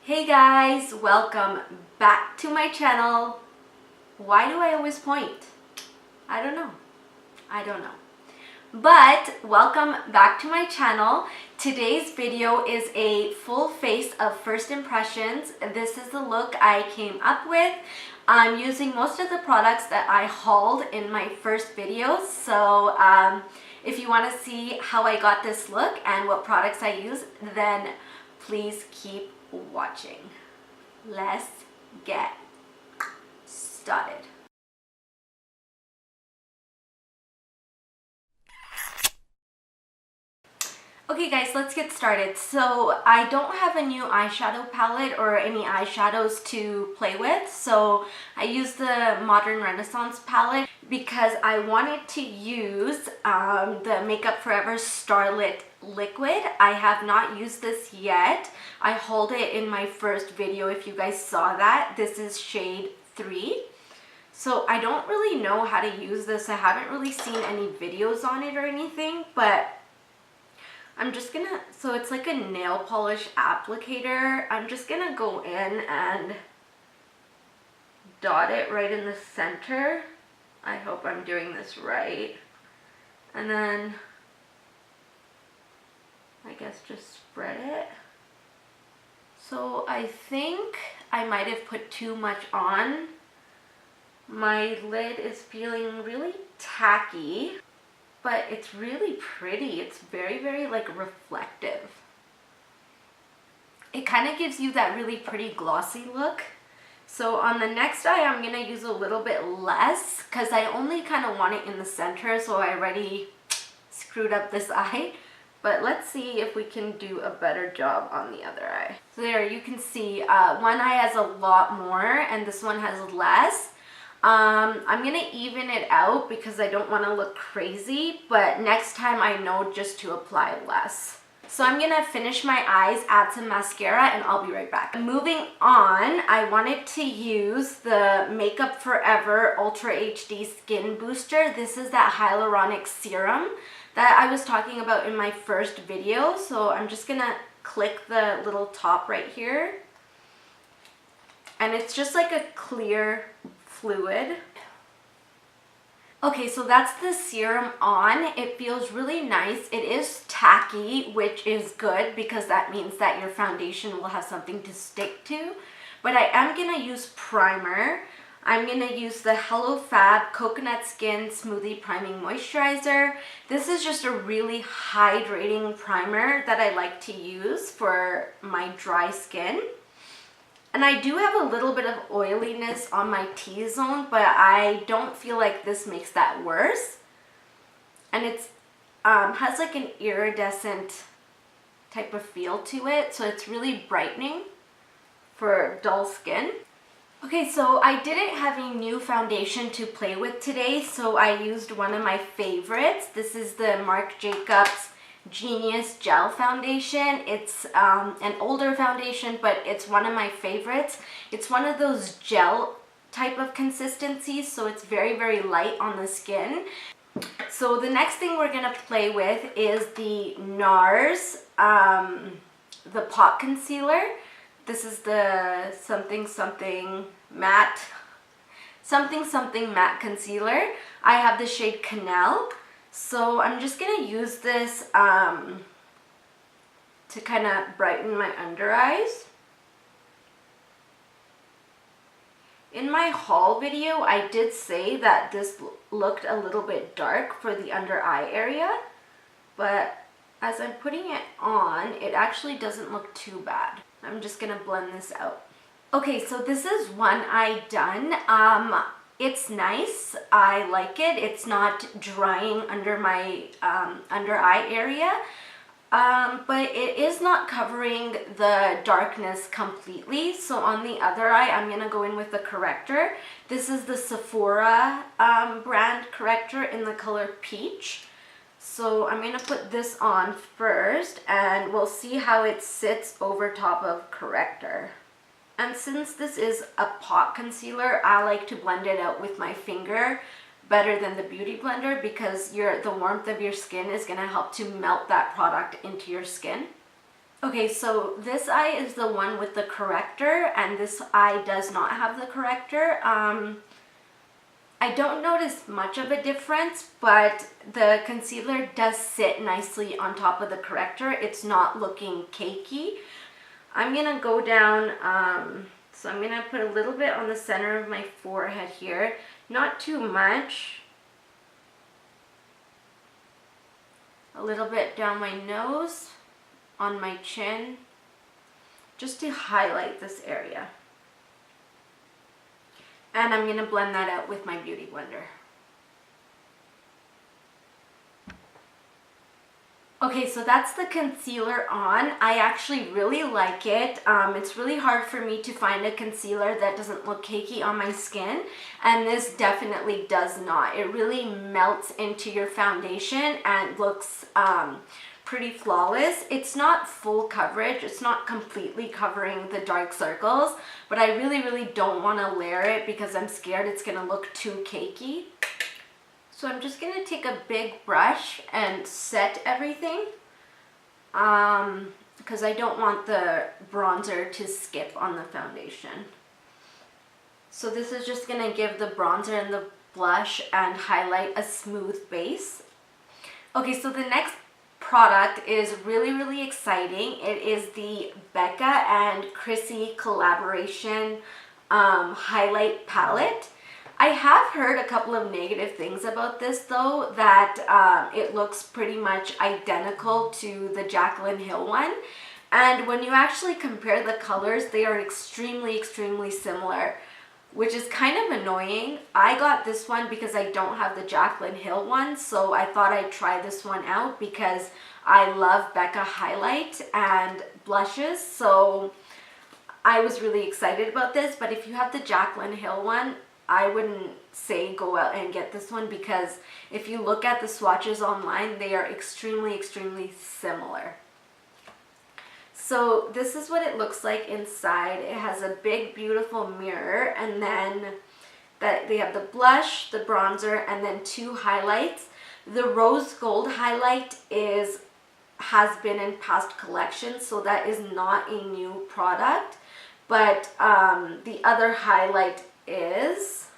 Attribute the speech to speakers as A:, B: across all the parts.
A: Hey guys, welcome back to my channel. Why do I always point? I don't know. But welcome back to my channel. Today's video is a full face of first impressions. This is the look I came up with. I'm using most of the products that I hauled in my first videos. So if you want to see how I got this look and what products I use, then please keep watching. Let's get started. Okay guys, let's get started. So I don't have a new eyeshadow palette or any eyeshadows to play with, so I used the Modern Renaissance palette because I wanted to use the Makeup Forever Starlit Liquid. I have not used this yet. I hauled it in my first video if you guys saw that. This is shade 3. So I don't really know how to use this. I haven't really seen any videos on it or anything, but I'm just gonna, so it's like a nail polish applicator. I'm just gonna go in and dot it right in the center. I hope I'm doing this right. And then I guess just spread it. So I think I might have put too much on. My lid is feeling really tacky, but it's really pretty. It's very like reflective. It kind of gives you that really pretty glossy look. So on the next eye, I'm gonna use a little bit less because I only kind of want it in the center, so I already screwed up this eye. But let's see if we can do a better job on the other eye. So there you can see one eye has a lot more and this one has less. I'm gonna even it out because I don't want to look crazy, but next time I know just to apply less. So I'm gonna finish my eyes, add some mascara, and I'll be right back. Moving on, I wanted to use the Makeup Forever Ultra HD Skin Booster. This is that hyaluronic serum that I was talking about in my first video. So I'm just gonna click the little top right here. And it's just like a clear fluid. Okay, so that's the serum on. It feels really nice. It is tacky, which is good because that means that your foundation will have something to stick to. But I am gonna use primer. I'm gonna use the Hello Fab Coconut Skin Smoothie Priming Moisturizer. This is just a really hydrating primer that I like to use for my dry skin. And I do have a little bit of oiliness on my T-zone, but I don't feel like this makes that worse. And it's has like an iridescent type of feel to it, so it's really brightening for dull skin. Okay, so I didn't have a new foundation to play with today, so I used one of my favorites. This is the Marc Jacobs Genius Gel Foundation. It's an older foundation, but it's one of my favorites. It's one of those gel type of consistencies, so it's very light on the skin. So the next thing we're gonna play with is the NARS, the Pot Concealer. This is the something matte concealer. I have the shade Canelle. So I'm just gonna use this to kind of brighten my under eyes. In my haul video, I did say that this looked a little bit dark for the under eye area, but as I'm putting it on, it actually doesn't look too bad. I'm just gonna blend this out. Okay, so this is one eye done. It's nice. I like it. It's not drying under my under eye area, but it is not covering the darkness completely. So on the other eye, I'm gonna go in with the corrector. This is the Sephora brand corrector in the color Peach. So I'm gonna put this on first and we'll see how it sits over top of corrector. And since this is a pot concealer, I like to blend it out with my finger better than the beauty blender because the warmth of your skin is going to help to melt that product into your skin. Okay, so this eye is the one with the corrector, and this eye does not have the corrector. I don't notice much of a difference, but the concealer does sit nicely on top of the corrector. It's not looking cakey. I'm gonna go down, so I'm gonna put a little bit on the center of my forehead here, not too much. A little bit down my nose, on my chin, just to highlight this area. And I'm gonna blend that out with my beauty blender. Okay, so that's the concealer on. I actually really like it. It's really hard for me to find a concealer that doesn't look cakey on my skin, and this definitely does not. It really melts into your foundation and looks pretty flawless. It's not full coverage. It's not completely covering the dark circles, but I really don't want to layer it because I'm scared it's going to look too cakey. So I'm just going to take a big brush and set everything because I don't want the bronzer to skip on the foundation. So this is just going to give the bronzer and the blush and highlight a smooth base. Okay, so the next product is really exciting. It is the Becca and Chrissy collaboration highlight palette. I have heard a couple of negative things about this though, that it looks pretty much identical to the Jaclyn Hill one. And when you actually compare the colors, they are extremely similar, which is kind of annoying. I got this one because I don't have the Jaclyn Hill one, so I thought I'd try this one out because I love Becca highlight and blushes, so I was really excited about this. But if you have the Jaclyn Hill one, I wouldn't say go out and get this one because if you look at the swatches online, they are extremely similar. So this is what it looks like inside. It has a big beautiful mirror, and then they have the blush, the bronzer, and then two highlights. The rose gold highlight has been in past collections, so that is not a new product, but the other highlight is.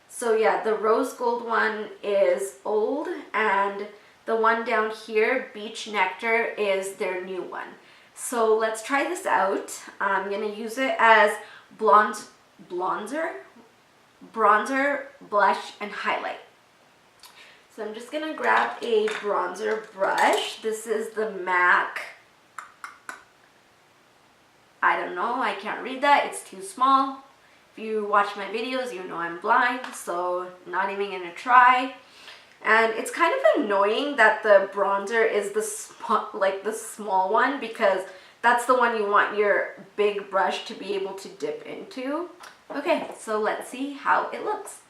A: So yeah, the rose gold one is old, and the one down here, Beach Nectar, is their new one. So let's try this out. I'm gonna use it as bronzer, blush, and highlight. So I'm just gonna grab a bronzer brush. This is the MAC. I don't know, I can't read that, it's too small. If you watch my videos, you know I'm blind, so not even gonna try. And it's kind of annoying that the bronzer is the small one, because that's the one you want your big brush to be able to dip into. Okay, so let's see how it looks.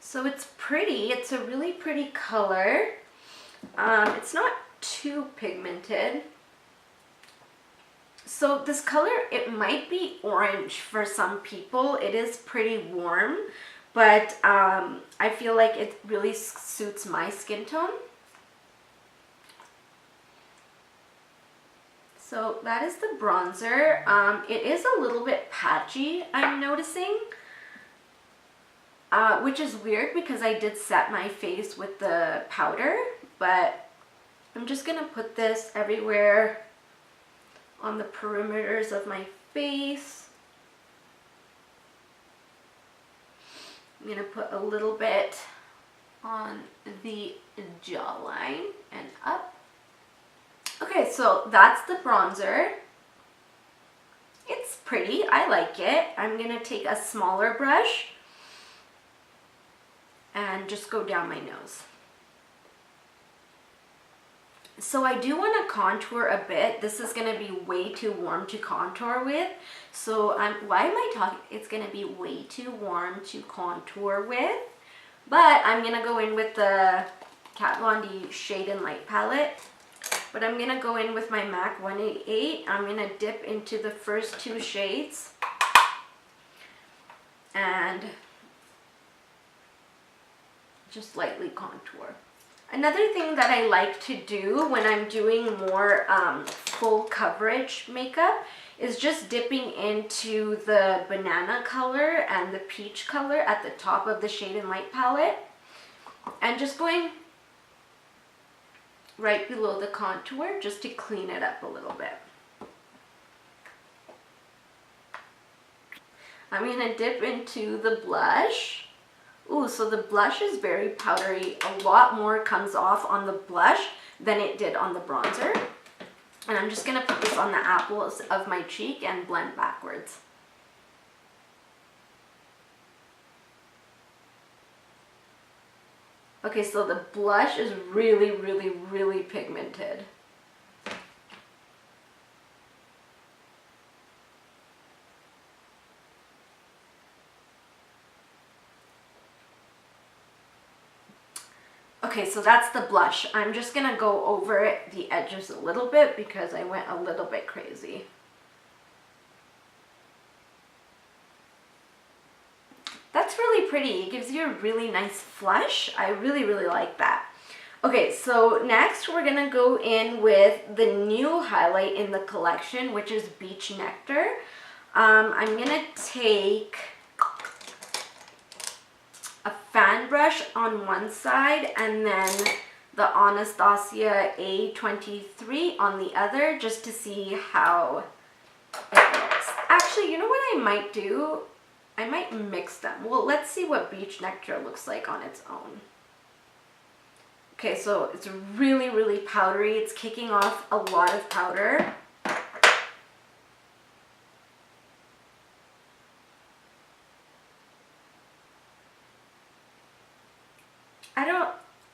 A: So it's pretty. It's a really pretty color. It's not too pigmented. So this color, it might be orange for some people. It is pretty warm, but I feel like it really suits my skin tone. So that is the bronzer. It is a little bit patchy, I'm noticing, which is weird because I did set my face with the powder, but I'm just gonna put this everywhere on the perimeters of my face. I'm gonna put a little bit on the jawline and up. Okay, so that's the bronzer. It's pretty, I like it. I'm gonna take a smaller brush and just go down my nose. So I do want to contour a bit. This is going to be way too warm to contour with. So why am I talking? It's going to be way too warm to contour with. But I'm going to go in with the Kat Von D Shade and Light palette. But I'm going to go in with my MAC 188. I'm going to dip into the first two shades. And just lightly contour. Another thing that I like to do when I'm doing more full coverage makeup is just dipping into the banana color and the peach color at the top of the Shade and Light palette and just going right below the contour just to clean it up a little bit. I'm gonna dip into the blush. Ooh, so the blush is very powdery. A lot more comes off on the blush than it did on the bronzer. And I'm just gonna put this on the apples of my cheek and blend backwards. Okay, so the blush is really, really, really pigmented. Okay, so that's the blush. I'm just gonna go over the edges a little bit because I went a little bit crazy. That's really pretty. It gives you a really nice flush. I really, really like that. Okay, so next we're gonna go in with the new highlight in the collection, which is Beach Nectar. I'm gonna take a fan brush on one side and then the Anastasia A23 on the other just to see how it looks. Actually, you know what I might do? I might mix them. Well, let's see what Beach Nectar looks like on its own. Okay, so it's really, really powdery. It's kicking off a lot of powder.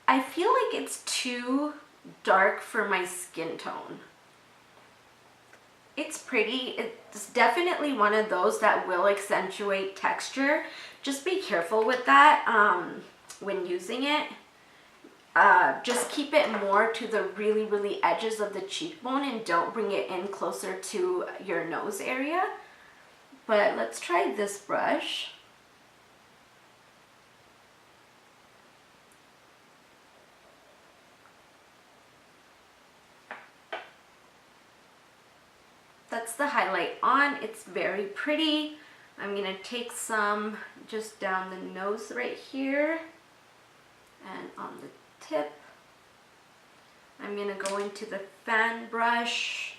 A: I feel like it's too dark for my skin tone. It's pretty. It's definitely one of those that will accentuate texture. Just be careful with that when using it. Just keep it more to the really, really edges of the cheekbone and don't bring it in closer to your nose area. But let's try this brush. That's the highlight on. It's very pretty. I'm gonna take some just down the nose right here and on the tip. I'm gonna go into the fan brush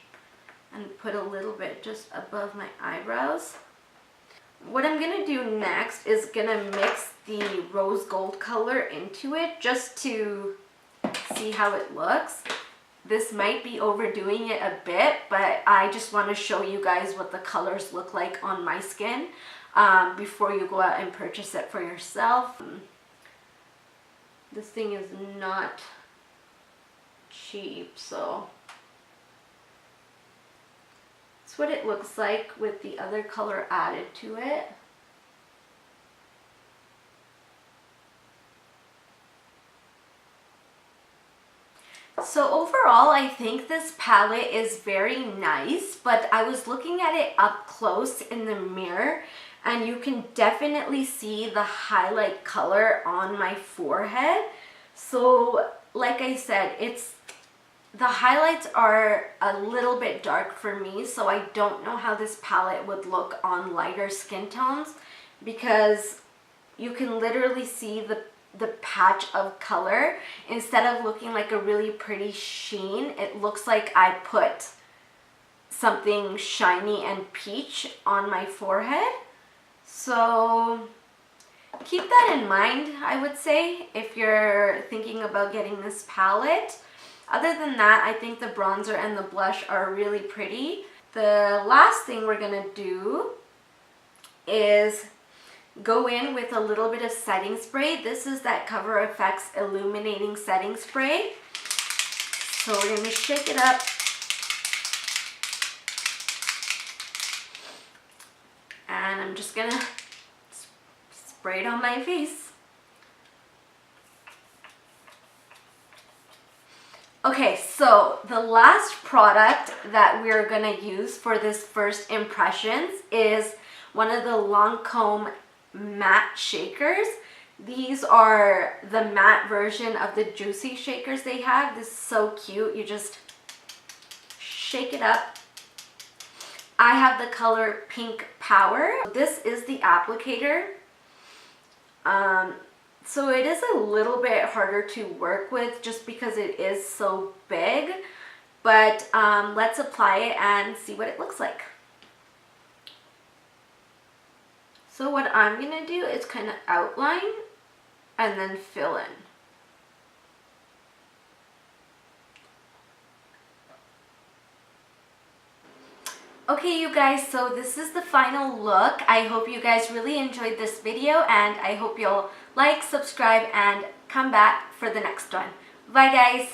A: and put a little bit just above my eyebrows. What I'm gonna do next is gonna mix the rose gold color into it just to see how it looks. This might be overdoing it a bit, but I just want to show you guys what the colors look like on my skin before you go out and purchase it for yourself. This thing is not cheap, so it's what it looks like with the other color added to it. So overall, I think this palette is very nice, but I was looking at it up close in the mirror and you can definitely see the highlight color on my forehead. So like I said, the highlights are a little bit dark for me, so I don't know how this palette would look on lighter skin tones because you can literally see the patch of color. Instead of looking like a really pretty sheen, it looks like I put something shiny and peach on my forehead. So keep that in mind, I would say, if you're thinking about getting this palette. Other than that, I think the bronzer and the blush are really pretty. The last thing we're gonna do is go in with a little bit of setting spray. This is that Cover FX Illuminating Setting Spray. So we're going to shake it up. And I'm just going to spray it on my face. Okay, so the last product that we're going to use for this first impressions is one of the Lancome matte shakers. These are the matte version of the Juicy shakers they have. This is so cute. You just shake it up. I have the color Pink Power. This is the applicator. So it is a little bit harder to work with just because it is so big. But let's apply it and see what it looks like. So what I'm going to do is kind of outline and then fill in. Okay, you guys, so this is the final look. I hope you guys really enjoyed this video, and I hope you'll like, subscribe, and come back for the next one. Bye, guys.